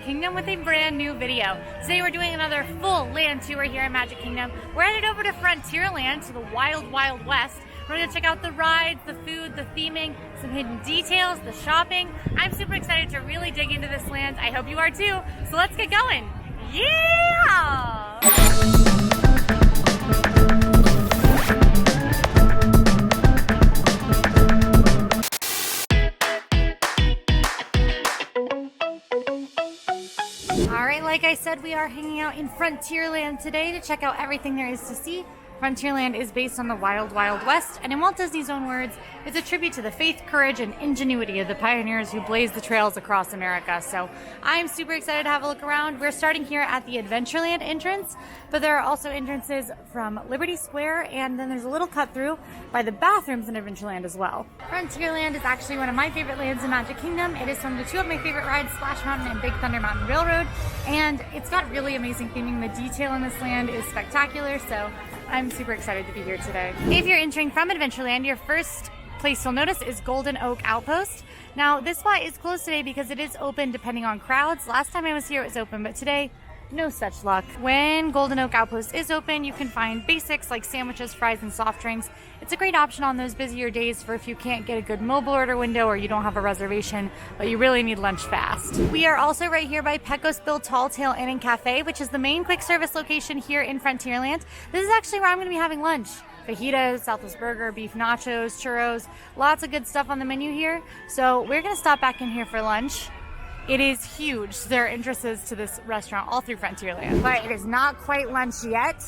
Kingdom with a brand new video. Today we're doing another full land tour here in Magic Kingdom. We're headed over to Frontierland, to the Wild Wild West. We're going to check out the rides, the food, the theming, some hidden details, the shopping. I'm super excited to really dig into this land. I hope you are too. So let's get going. Yeah! Alright, like I said, we are hanging out in Frontierland today to check out everything there is to see. Frontierland is based on the Wild Wild West, and in Walt Disney's own words, it's a tribute to the faith, courage, and ingenuity of the pioneers who blazed the trails across America. So I'm super excited to have a look around. We're starting here at the Adventureland entrance, but there are also entrances from Liberty Square, and then there's a little cut through by the bathrooms in Adventureland as well. Frontierland is actually one of my favorite lands in Magic Kingdom. It is home to two of my favorite rides, Splash Mountain and Big Thunder Mountain Railroad, and it's got really amazing theming. The detail in this land is spectacular, so I'm super excited to be here today. If you're entering from Adventureland, your first place you'll notice is Golden Oak Outpost. Now, this spot is closed today because it is open depending on crowds. Last time I was here, it was open, but today, no such luck. When Golden Oak Outpost is open, you can find basics like sandwiches, fries, and soft drinks. It's a great option on those busier days for if you can't get a good mobile order window or you don't have a reservation, but you really need lunch fast. We are also right here by PECOS Built Tall Tale Inn and Cafe, which is the main quick service location here in Frontierland. This is actually where I'm going to be having lunch. Fajitas, Southwest Burger, beef nachos, churros, lots of good stuff on the menu here. So we're going to stop back in here for lunch. It is huge. There are entrances to this restaurant all through Frontierland, but it is not quite lunch yet.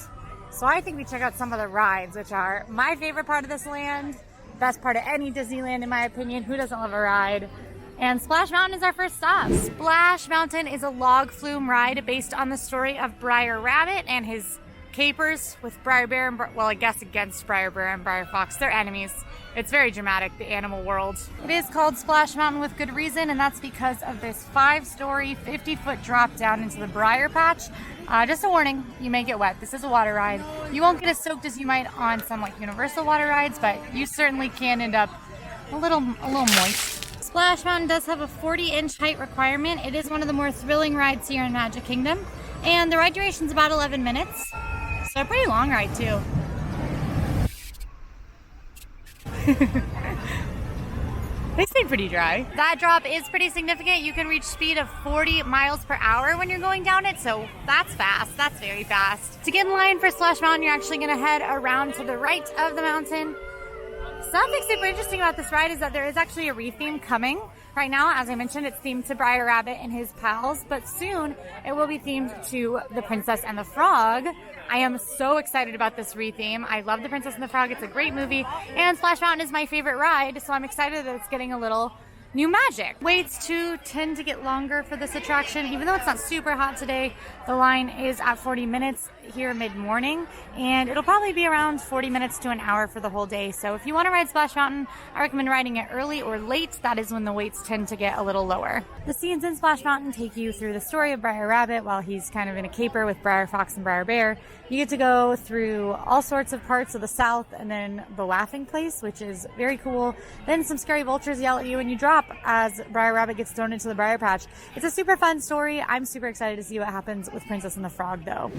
So I think we check out some of the rides, which are my favorite part of this land, best part of any Disneyland in my opinion. Who doesn't love a ride? And Splash Mountain is our first stop. Splash Mountain is a log flume ride based on the story of BRIAR Rabbit and his capers with BRIAR Bear and, well, I guess against BRIAR Bear and BRIAR Fox. They're enemies. It's very dramatic, the animal world. It is called Splash Mountain with good reason, and that's because of this 5-story, 50-foot drop down into the Briar Patch. Just a warning, you may get wet. This is a water ride. You won't get as soaked as you might on some like Universal water rides, but you certainly can end up a little moist. Splash Mountain does have a 40-inch height requirement. It is one of the more thrilling rides here in Magic Kingdom, and the ride duration is about 11 minutes. So a pretty long ride too. They stay pretty dry. That drop is pretty significant. You can reach speed of 40 miles per hour when you're going down it, so that's fast. That's very fast. To get in line for Splash Mountain, you're actually gonna head around to the right of the mountain. Something super interesting about this ride is that there is actually a re-theme coming. Right now, as I mentioned, it's themed to BRIAR Rabbit and his pals, but soon it will be themed to The Princess and the Frog. I am so excited about this re-theme. I love The Princess and the Frog. It's a great movie, and Splash Mountain is my favorite ride, so I'm excited that it's getting a little new magic. Waits too tend to get longer for this attraction. Even though it's not super hot today, the line is at 40 minutes here mid-morning, and it'll probably be around 40 minutes to an hour for the whole day. So if you want to ride Splash Mountain, I recommend riding it early or late. That is when the waits tend to get a little lower. The scenes in Splash Mountain take you through the story of BRIAR Rabbit while he's kind of in a caper with BRIAR Fox and BRIAR Bear. You get to go through all sorts of parts of the South, and then the Laughing Place, which is very cool. Then some scary vultures yell at you and you drop as BRIAR Rabbit gets thrown into the Briar Patch. It's a super fun story. I'm super excited to see what happens with Princess and the Frog though.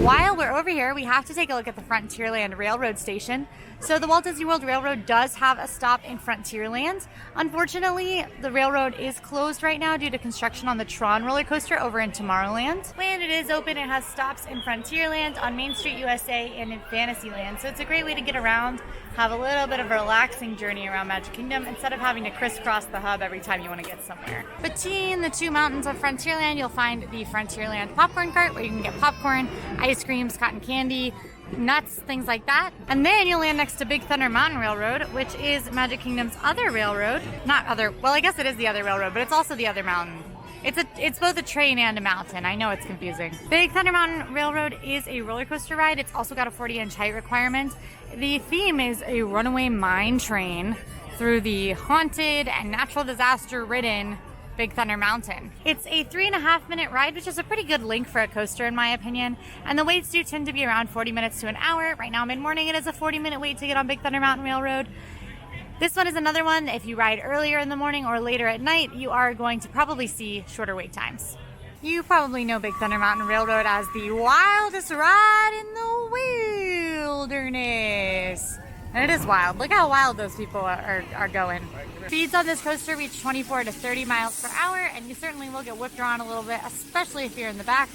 While we're over here, we have to take a look at the Frontierland Railroad Station. So the Walt Disney World Railroad does have a stop in Frontierland. Unfortunately, the railroad is closed right now due to construction on the Tron roller coaster over in Tomorrowland. When it is open, it has stops in Frontierland, on Main Street USA, and in Fantasyland. So it's a great way to get around, have a little bit of a relaxing journey around Magic Kingdom instead of having to crisscross the hub every time you want to get somewhere. Between the two mountains of Frontierland, you'll find the Frontierland popcorn cart where you can get popcorn, ice creams, cotton candy, nuts, things like that. And then you'll land next to Big Thunder Mountain Railroad, which is Magic Kingdom's other railroad. Well, I guess it is the other railroad, but it's also the other mountain. It's both a train and a mountain. I know it's confusing. Big Thunder Mountain Railroad is a roller coaster ride. It's also got a 40-inch height requirement. The theme is a runaway mine train through the haunted and natural disaster ridden Big Thunder Mountain. It's a 3.5-minute ride, which is a pretty good length for a coaster in my opinion, and the waits do tend to be around 40 minutes to an hour. Right now mid-morning it is a 40-minute wait to get on Big Thunder Mountain Railroad. This one is another one. If you ride earlier in the morning or later at night, you are going to probably see shorter wait times. You probably know Big Thunder Mountain Railroad as the wildest ride in the wilderness. And it is wild. Look how wild those people are going. Speeds on this coaster reach 24 to 30 miles per hour, and you certainly will get whipped around a little bit, especially if you're in the back,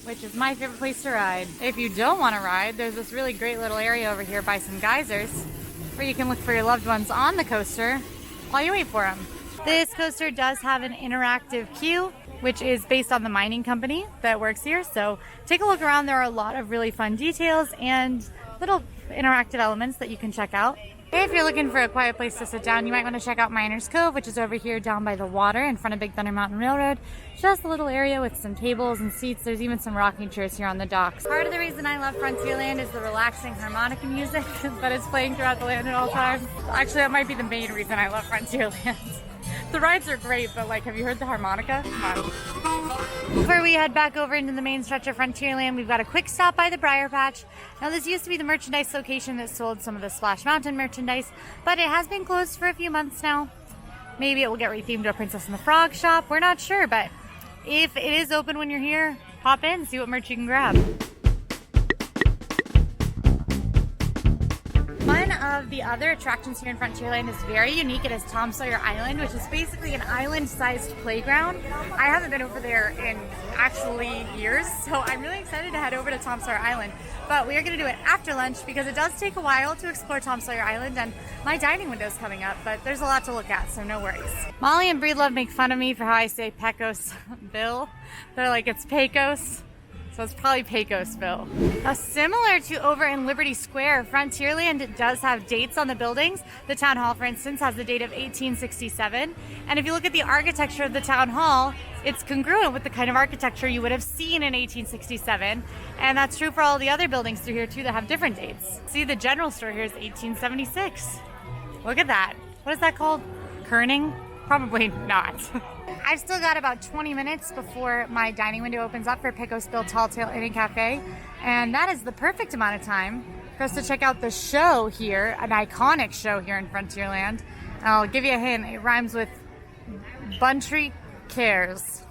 which is my favorite place to ride. If you don't want to ride, there's this really great little area over here by some geysers where you can look for your loved ones on the coaster while you wait for them. This coaster does have an interactive queue, which is based on the mining company that works here. So take a look around. There are a lot of really fun details and little interactive elements that you can check out. If you're looking for a quiet place to sit down, you might want to check out Miners Cove, which is over here down by the water in front of Big Thunder Mountain Railroad. Just a little area with some tables and seats. There's even some rocking chairs here on the docks. Part of the reason I love Frontierland is the relaxing harmonica music that is playing throughout the land at all times. Actually, that might be the main reason I love Frontierland. The rides are great, but like, have you heard the harmonica? Come on. Before we head back over into the main stretch of Frontierland, we've got a quick stop by the Briar Patch. Now, this used to be the merchandise location that sold some of the Splash Mountain merchandise, but it has been closed for a few months now. Maybe it will get rethemed to a Princess and the Frog shop. We're not sure, but if it is open when you're here, pop in, see what merch you can grab. One of the other attractions here in Frontierland is very unique. It is Tom Sawyer Island, which is basically an island-sized playground. I haven't been over there in actually years, so I'm really excited to head over to Tom Sawyer Island. But we are going to do it after lunch because it does take a while to explore Tom Sawyer Island, and my dining window is coming up, but there's a lot to look at, so no worries. Molly and Breedlove make fun of me for how I say PECOS Bill. They're like, it's PECOS. So it's probably Pecosville. Similar to over in Liberty Square, Frontierland does have dates on the buildings. The town hall, for instance, has the date of 1867. And if you look at the architecture of the town hall, it's congruent with the kind of architecture you would have seen in 1867. And that's true for all the other buildings through here too that have different dates. See, the general store here is 1876. Look at that. What is that called? Kerning? Probably not. I've still got about 20 minutes before my dining window opens up for PECOS Tall Tale Inn and Cafe, and that is the perfect amount of time for us to check out the show here, an iconic show here in Frontierland. I'll give you a hint, it rhymes with Buntry Cares.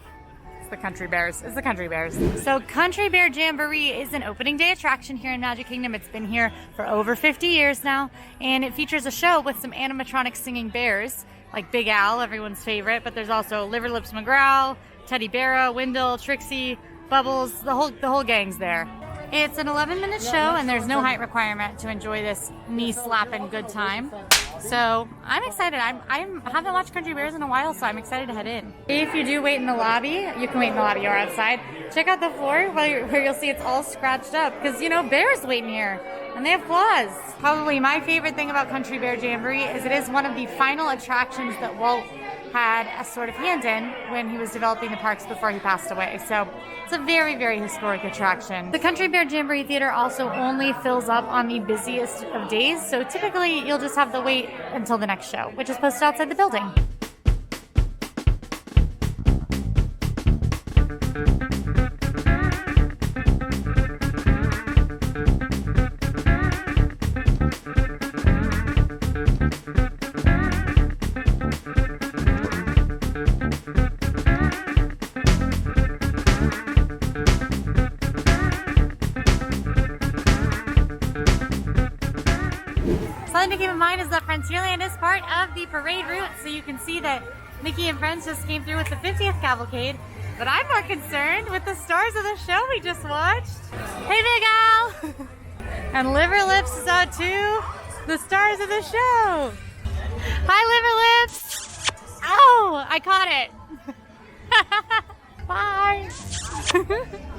It's the Country Bears. It's the Country Bears. So Country Bear Jamboree is an opening day attraction here in Magic Kingdom. It's been here for over 50 years now, and it features a show with some animatronic singing bears, like Big Al, everyone's favorite, but there's also Liverlips McGraw, Teddy Bear, Wendell, Trixie, Bubbles, the whole gang's there. It's an 11-minute show, and there's no height requirement to enjoy this knee-slapping good time. So I'm excited. I haven't watched Country Bears in a while, so I'm excited to head in. If you do wait in the lobby, you can wait in the lobby or outside. Check out the floor where you'll see it's all scratched up, because, you know, bears waiting here, and they have claws. Probably my favorite thing about Country Bear Jamboree is it is one of the final attractions that Walt had a sort of hand in when he was developing the parks before he passed away. So it's a very, very historic attraction. The Country Bear Jamboree Theater also only fills up on the busiest of days, so typically you'll just have to wait until the next show, which is posted outside the building. Something to keep in mind is that Frontierland is part of the parade route, so you can see that Mickey and Friends just came through with the 50th cavalcade, but I'm more concerned with the stars of the show we just watched. Hey, Big Al! And Liverlips is out too, the stars of the show. Hi, Liverlips! Ow! I caught it. Bye!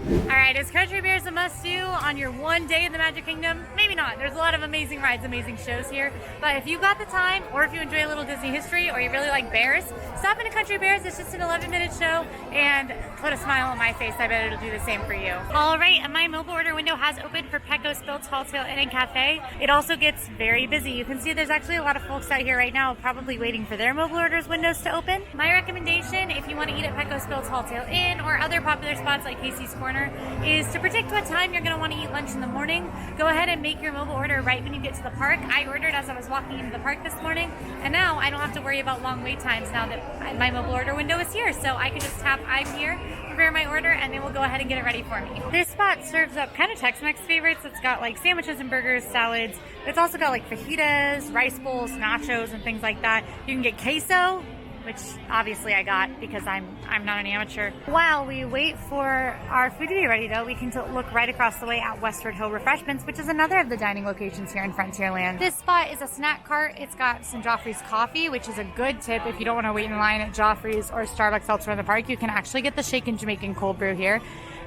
Alright, is Country Bears a must-do on your one day in the Magic Kingdom? Maybe not. There's a lot of amazing rides, amazing shows here. But if you've got the time, or if you enjoy a little Disney history, or you really like bears, stop into Country Bears. It's just an 11-minute show, and put a smile on my face. I bet it'll do the same for you. Alright, my mobile order window has opened for PECOS Tall Tale Inn and Cafe. It also gets very busy. You can see there's actually a lot of folks out here right now probably waiting for their mobile orders windows to open. My recommendation, if you want to eat at PECOS Tall Tale Inn or other popular spots spots like Casey's Corner is to predict what time you're going to want to eat lunch in the morning. Go ahead and make your mobile order right when you get to the park. I ordered as I was walking into the park this morning, and now I don't have to worry about long wait times now that my mobile order window is here. So I can just tap I'm here, prepare my order, and they will go ahead and get it ready for me. This spot serves up kind of Tex-Mex favorites. It's got like sandwiches and burgers, salads. It's also got like fajitas, rice bowls, nachos, and things like that. You can get queso, which obviously I got because I'm not an amateur. While we wait for our food to be ready though, we can look right across the way at WESTWARD Refreshments, which is another of the dining locations here in Frontierland. This spot is a snack cart. It's got some Joffrey's coffee, which is a good tip if you don't want to wait in line at Joffrey's or Starbucks elsewhere in the park. You can actually get the shaken Jamaican cold brew here.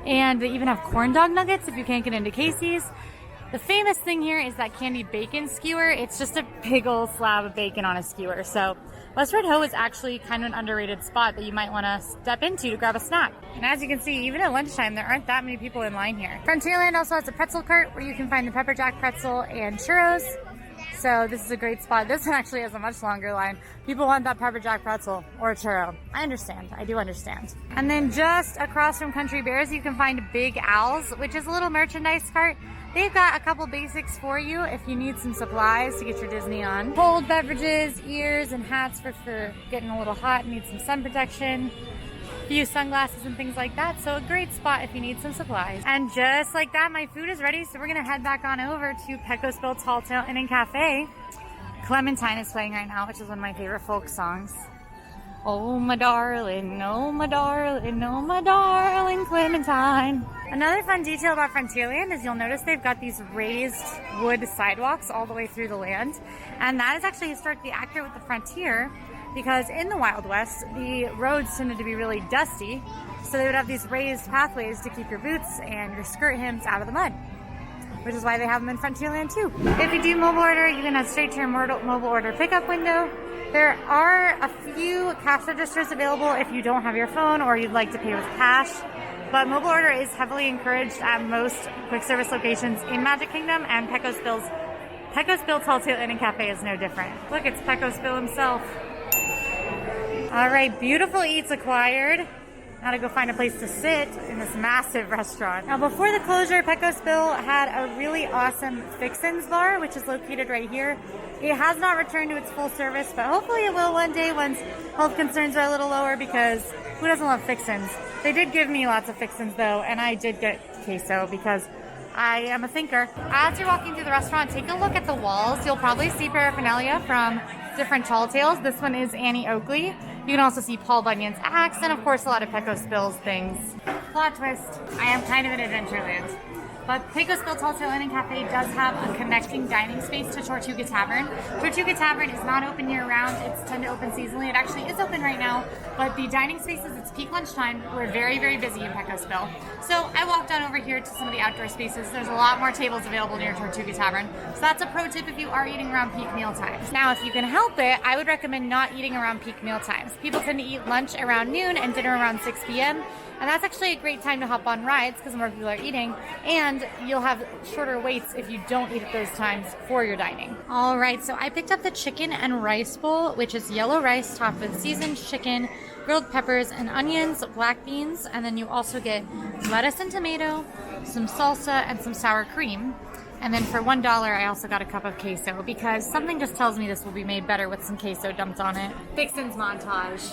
And they even have corn dog nuggets if you can't get into Casey's. The famous thing here is that candied bacon skewer. It's just a big old slab of bacon on a skewer. So WESTWARD is actually kind of an underrated spot that you might want to step into to grab a snack. And as you can see, even at lunchtime, there aren't that many people in line here. Frontierland also has a pretzel cart where you can find the pepper jack pretzel and churros. So this is a great spot. This one actually has a much longer line. People want that pepper jack pretzel or churro. I understand. I do understand. And then just across from Country Bears, you can find Big Al's, which is a little merchandise cart. They've got a couple basics for you if you need some supplies to get your Disney on. Cold beverages, ears, and hats for getting a little hot and need some sun protection. A few sunglasses and things like that. So a great spot if you need some supplies. And just like that, my food is ready. So we're gonna head back on over to PECOS Bill Tall Tale Inn and Cafe. Clementine is playing right now, which is one of my favorite folk songs. Oh my darling, oh my darling, oh my darling Clementine. Another fun detail about Frontierland is you'll notice they've got these raised wood sidewalks all the way through the land. And that is actually historically accurate with the frontier because in the Wild West, the roads tended to be really dusty. So they would have these raised pathways to keep your boots and your skirt hems out of the mud, which is why they have them in Frontierland too. If you do mobile order, you can head straight to your mobile order pickup window. There are a few cash registers available if you don't have your phone or you'd like to pay with cash. But mobile order is heavily encouraged at most quick service locations in Magic Kingdom, and PECOS Bill Tall Tale Inn and Cafe is no different. Look, it's PECOS Bill himself. All right, beautiful eats acquired. Now to go find a place to sit in this massive restaurant. Now before the closure, PECOS Bill had a really awesome Fixins bar, which is located right here. It has not returned to its full service, but hopefully it will one day once health concerns are a little lower, because who doesn't love Fixins? They did give me lots of Fixins though, and I did get queso because I am a thinker. As you're walking through the restaurant, take a look at the walls. You'll probably see paraphernalia from different Tall Tales. This one is Annie Oakley. You can also see Paul Bunyan's axe, and of course a lot of PECOS Bill's things. Plot twist, I am kind of in Adventureland. But PECOS Bill Tall Tale Inn and Cafe does have a connecting dining space to Tortuga Tavern. Tortuga Tavern is not open year-round. It's tend to open seasonally. It actually is open right now, but the dining spaces, it's peak lunchtime. We're very, very busy in PECOS Bill. So I walked on over here to some of the outdoor spaces. There's a lot more tables available near Tortuga Tavern. So that's a pro tip if you are eating around peak meal times. Now, if you can help it, I would recommend not eating around peak meal times. People tend to eat lunch around noon and dinner around 6 p.m. And that's actually a great time to hop on rides because more people are eating, and you'll have shorter waits if you don't eat at those times for your dining. All right, so I picked up the chicken and rice bowl, which is yellow rice topped with seasoned chicken, grilled peppers and onions, black beans, and then you also get lettuce and tomato, some salsa, and some sour cream. And then for $1, I also got a cup of queso because something just tells me this will be made better with some queso dumped on it. Fixins montage.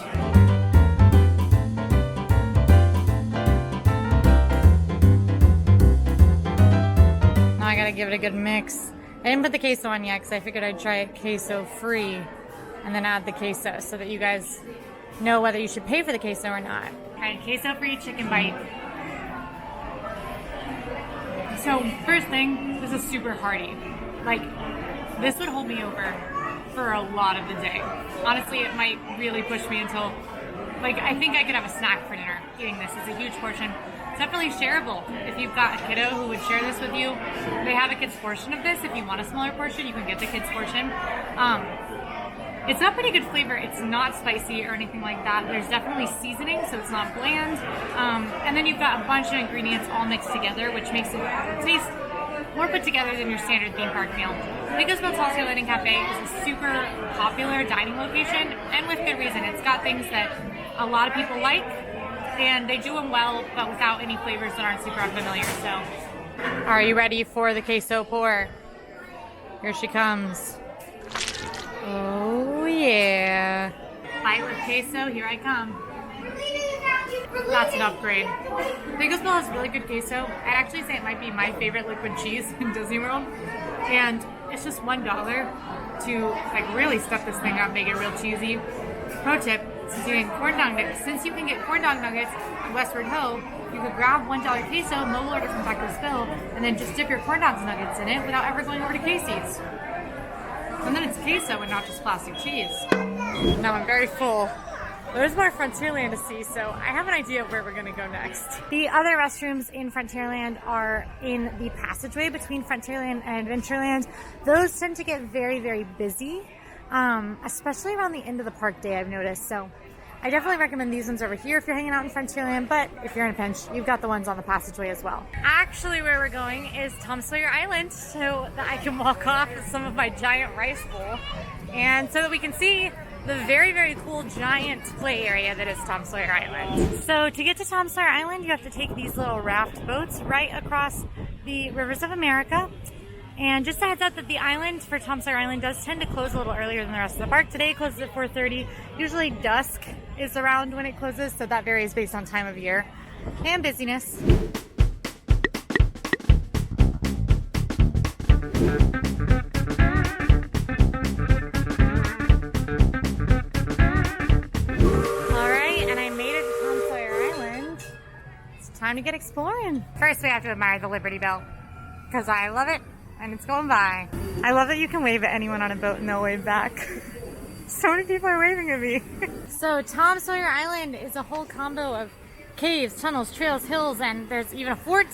I gotta give it a good mix. I didn't put the queso on yet because I figured I'd try it queso free and then add the queso so that you guys know whether you should pay for the queso or not. Alright, queso free chicken bite. So first thing, this is super hearty. Like, this would hold me over for a lot of the day. Honestly, it might really push me until, like, I think I could have a snack for dinner eating this. It's a huge portion. It's definitely shareable. If you've got a kiddo who would share this with you, they have a kid's portion of this. If you want a smaller portion, you can get the kid's portion. It's got pretty good flavor. It's not spicy or anything like that. There's definitely seasoning, so it's not bland. And then you've got a bunch of ingredients all mixed together, which makes it taste more put together than your standard theme park meal. PECOS Bill Tall Tale Inn and Cafe is a super popular dining location, and with good reason. It's got things that a lot of people like, and they do them well, but without any flavors that aren't super unfamiliar. So, are you ready for the queso pour? Here she comes. Oh yeah. Bite with queso, here I come. That's an upgrade. PECOS has really good queso. I'd actually say it might be my favorite liquid cheese in Disney World. And it's just $1 to like really step this thing up, make it real cheesy. Pro tip, since you can get corn dog nuggets at Westward Ho, you could grab $1 queso, mobile order from Becker's Phil, and then just dip your corn dogs nuggets in it without ever going over to Casey's. And then it's queso and not just plastic cheese. Now I'm very full. There's more Frontierland to see, so I have an idea of where we're gonna go next. The other restrooms in Frontierland are in the passageway between Frontierland and Adventureland. Those tend to get very, very busy, especially around the end of the park day, I've noticed. So I definitely recommend these ones over here if you're hanging out in Frontierland, but if you're in a pinch, you've got the ones on the passageway as well. Actually, where we're going is Tom Sawyer Island, so that I can walk off with some of my giant rice bowl, and so that we can see the very, very cool giant play area that is Tom Sawyer Island. So to get to Tom Sawyer Island, you have to take these little raft boats right across the rivers of America. And just a heads up that the island for Tom Sawyer Island does tend to close a little earlier than the rest of the park. Today it closes at 4:30. Usually dusk is around when it closes, so that varies based on time of year and busyness. Time to get exploring. First, we have to admire the Liberty Bell because I love it and it's going by. I love that you can wave at anyone on a boat and they'll wave back. So many people are waving at me. So Tom Sawyer Island is a whole combo of caves, tunnels, trails, hills, and there's even a fort.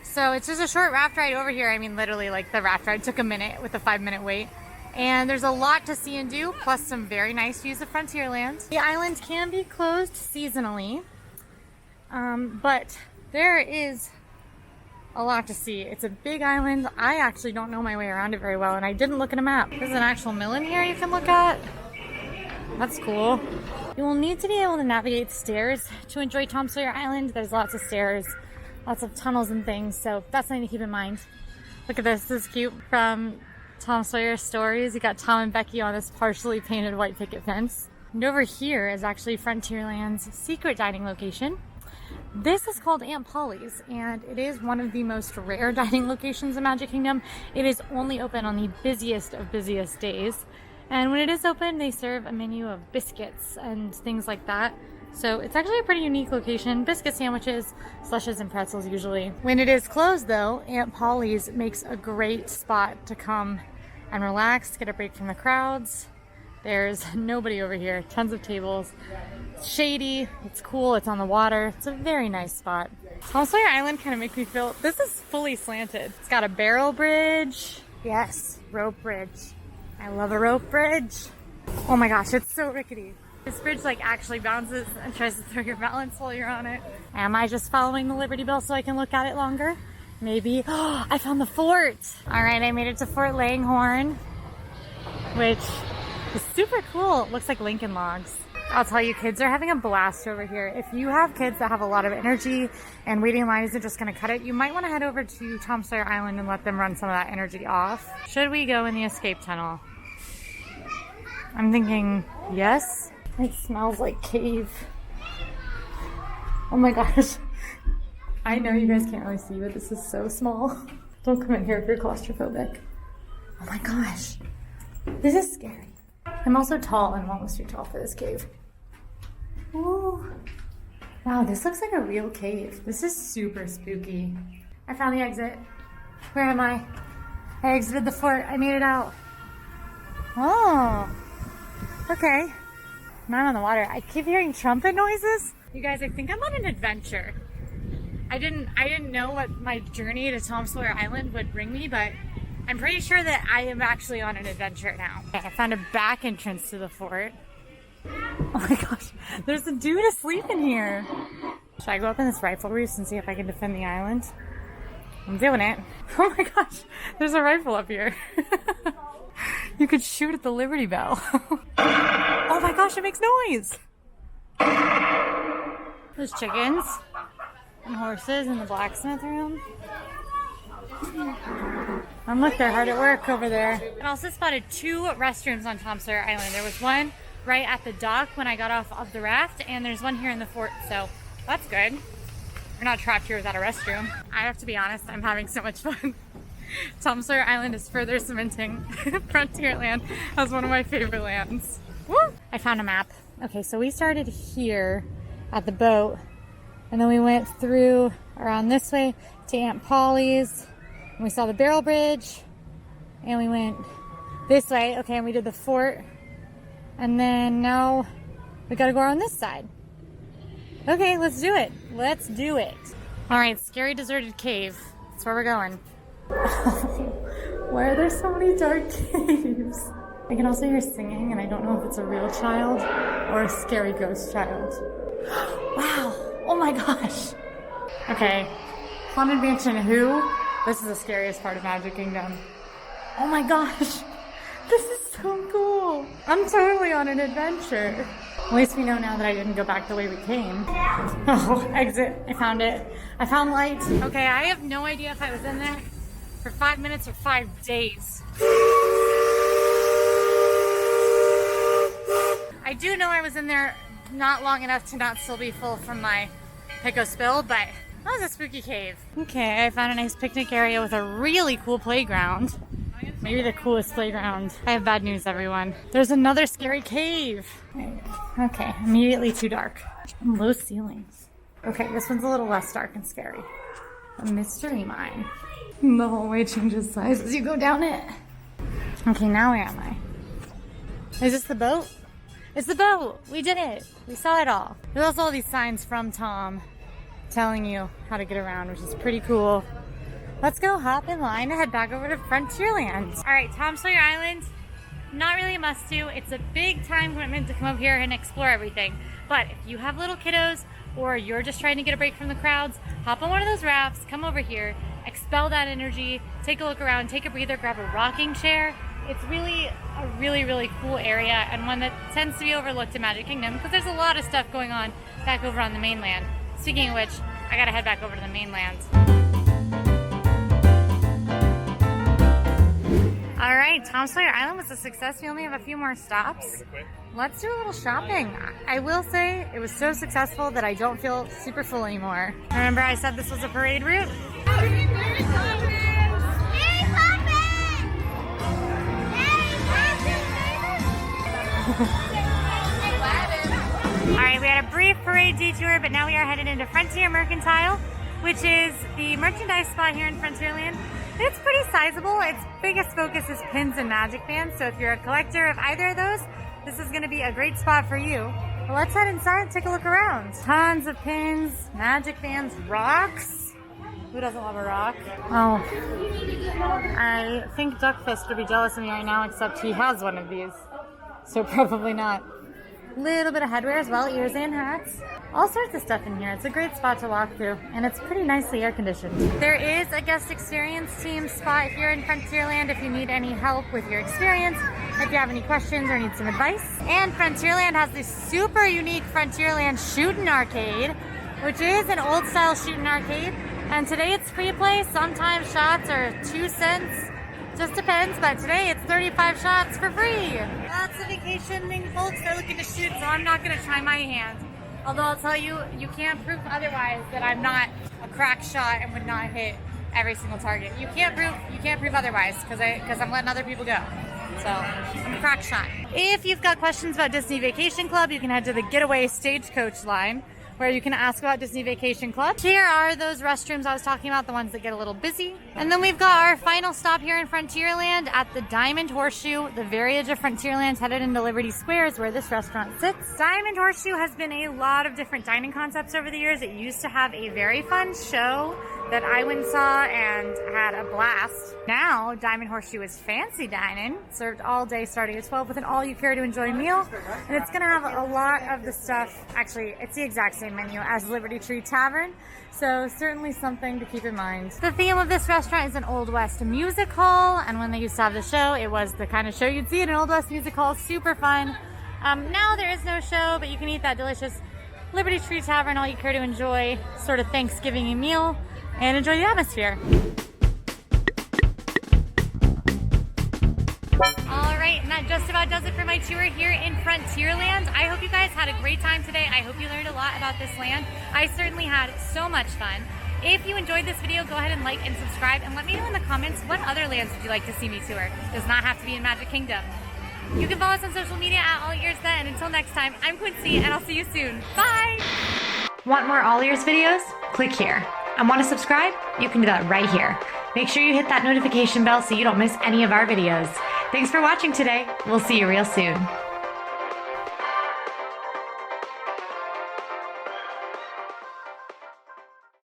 So it's just a short raft ride over here. I mean, literally, like the raft ride took a minute with a 5-minute wait. And there's a lot to see and do, plus some very nice views of Frontierland. The island can be closed seasonally, but there is a lot to see. It's a big island. I actually don't know my way around it very well, and I didn't look at a map. There's an actual mill in here you can look at. That's cool. You will need to be able to navigate the stairs to enjoy Tom Sawyer Island. There's lots of stairs, lots of tunnels and things, so that's something to keep in mind. Look at this. This is cute from Tom Sawyer Stories. You got Tom and Becky on this partially painted white picket fence. And over here is actually Frontierland's secret dining location. This is called Aunt Polly's, and it is one of the most rare dining locations in Magic Kingdom. It is only open on the busiest of busiest days, and when it is open, they serve a menu of biscuits and things like that. So it's actually a pretty unique location. Biscuit sandwiches, slushes, and pretzels usually. When it is closed though, Aunt Polly's makes a great spot to come and relax, get a break from the crowds. There's nobody over here, tons of tables. It's shady, it's cool, it's on the water. It's a very nice spot. Tom Sawyer Island kind of makes me feel, this is fully slanted. It's got a barrel bridge. Yes, rope bridge. I love a rope bridge. Oh my gosh, it's so rickety. This bridge like actually bounces and tries to throw your balance while you're on it. Am I just following the Liberty Bell so I can look at it longer? Maybe. Oh, I found the fort. All right, I made it to Fort Langhorne, which is super cool. It looks like Lincoln Logs. I'll tell you, kids are having a blast over here. If you have kids that have a lot of energy and waiting in line isn't just gonna cut it, you might wanna head over to Tom Sawyer Island and let them run some of that energy off. Should we go in the escape tunnel? I'm thinking yes. It smells like cave. Oh my gosh. I know you guys can't really see, but this is so small. Don't come in here if you're claustrophobic. Oh my gosh. This is scary. I'm also tall and almost too tall for this cave. Ooh. Wow, this looks like a real cave. This is super spooky. I found the exit. Where am I? I exited the fort. I made it out. Oh. Okay. Now I'm on the water. I keep hearing trumpet noises. You guys, I think I'm on an adventure. I didn't know what my journey to Tom Sawyer Island would bring me, but I'm pretty sure that I am actually on an adventure now. Okay, I found a back entrance to the fort. Oh my gosh, there's a dude asleep in here. Should I go up in this rifle roost and see if I can defend the island? I'm doing it. Oh my gosh, there's a rifle up here. You could shoot at the Liberty Bell. Oh my gosh, it makes noise. There's chickens and horses in the blacksmith room. And look, they're hard at work over there. I also spotted 2 restrooms on Tom Sawyer Island. There was one right at the dock when I got off of the raft, and there's one here in the fort, so that's good. We're not trapped here without a restroom. I have to be honest, I'm having so much fun. Tom Sawyer Island is further cementing Frontierland as one of my favorite lands. Woo! I found a map. Okay, so we started here at the boat, and then we went through around this way to Aunt Polly's, and we saw the barrel bridge, and we went this way. Okay, and we did the fort, and then now we gotta go around this side. Okay, let's do it. Let's do it. All right, scary deserted cave. That's where we're going. Why are there so many dark caves? I can also hear singing, and I don't know if it's a real child or a scary ghost child. Wow, oh my gosh. Okay, Haunted Mansion who? This is the scariest part of Magic Kingdom. Oh my gosh, this is so cool. I'm totally on an adventure. At least we know now that I didn't go back the way we came. Oh, exit, I found it. I found light. Okay, I have no idea if I was in there for 5 minutes or 5 days. I do know I was in there not long enough to not still be full from my PECOS spill, but that was a spooky cave. Okay, I found a nice picnic area with a really cool playground. Maybe the coolest playground. I have bad news, everyone. There's another scary cave. Okay, immediately too dark. And low ceilings. Okay, this one's a little less dark and scary. A mystery mine. The hallway changes size as you go down it. Okay, now where am I? Is this the boat? It's the boat! We did it! We saw it all. There's also all these signs from Tom telling you how to get around, which is pretty cool. Let's go hop in line and head back over to Frontierland. All right, Tom Sawyer Island, not really a must-do. It's a big time commitment to come up here and explore everything. But if you have little kiddos or you're just trying to get a break from the crowds, hop on one of those rafts, come over here, expel that energy, take a look around, take a breather, grab a rocking chair. It's really a really cool area, and one that tends to be overlooked in Magic Kingdom because there's a lot of stuff going on back over on the mainland. Speaking of which, I gotta head back over to the mainland. All right, Tom Sawyer Island was a success. We only have a few more stops. Let's do a little shopping. I will say it was so successful that I don't feel super full anymore. Remember I said this was a parade route? All right, we had a brief parade detour, but now we are headed into Frontier Mercantile, which is the merchandise spot here in Frontierland. It's pretty sizable. Its biggest focus is pins and magic bands, so if you're a collector of either of those, this is going to be a great spot for you. Well, let's head inside and take a look around. Tons of pins, magic bands, rocks. Who doesn't love a rock? Oh, I think Duckfist would be jealous of me right now, except he has one of these. So probably not. Little bit of headwear as well, ears and hats. All sorts of stuff in here. It's a great spot to walk through, and it's pretty nicely air conditioned. There is a guest experience team spot here in Frontierland if you need any help with your experience, if you have any questions or need some advice. And Frontierland has this super unique Frontierland Shootin' arcade, which is an old style shooting arcade. And today it's free play. Sometimes shots are 2 cents. Just depends, but today it's 35 shots for free. Lots of vacationing folks are looking to shoot, so I'm not going to try my hand. Although I'll tell you, you can't prove otherwise that I'm not a crack shot and would not hit every single target. You can't prove otherwise because I'm letting other people go. So I'm a crack shot. If you've got questions about Disney Vacation Club, you can head to the Getaway Stagecoach line, where you can ask about Disney Vacation Club. Here are those restrooms I was talking about, the ones that get a little busy. And then we've got our final stop here in Frontierland at the Diamond Horseshoe, the very edge of Frontierland, headed into Liberty Square is where this restaurant sits. Diamond Horseshoe has been a lot of different dining concepts over the years. It used to have a very fun show that I went and saw and had a blast. Now, Diamond Horseshoe is fancy dining, served all day starting at 12 with an all-you-care-to-enjoy meal. And it's gonna have a lot of the stuff, actually, it's the exact same menu as Liberty Tree Tavern, so certainly something to keep in mind. The theme of this restaurant is an Old West music hall, and when they used to have the show, it was the kind of show you'd see in an Old West music hall, super fun. Now there is no show, but you can eat that delicious Liberty Tree Tavern, all you care to enjoy sort of Thanksgiving meal and enjoy the atmosphere. All right, and that just about does it for my tour here in Frontierland. I hope you guys had a great time today. I hope you learned a lot about this land. I certainly had so much fun. If you enjoyed this video, go ahead and like and subscribe, and let me know in the comments what other lands would you like to see me tour. Does not have to be in Magic Kingdom. You can follow us on social media at AllEars.net, and until next time, I'm Quincy, and I'll see you soon. Bye! Want more AllEars videos? Click here. And want to subscribe? You can do that right here. Make sure you hit that notification bell so you don't miss any of our videos. Thanks for watching today. We'll see you real soon.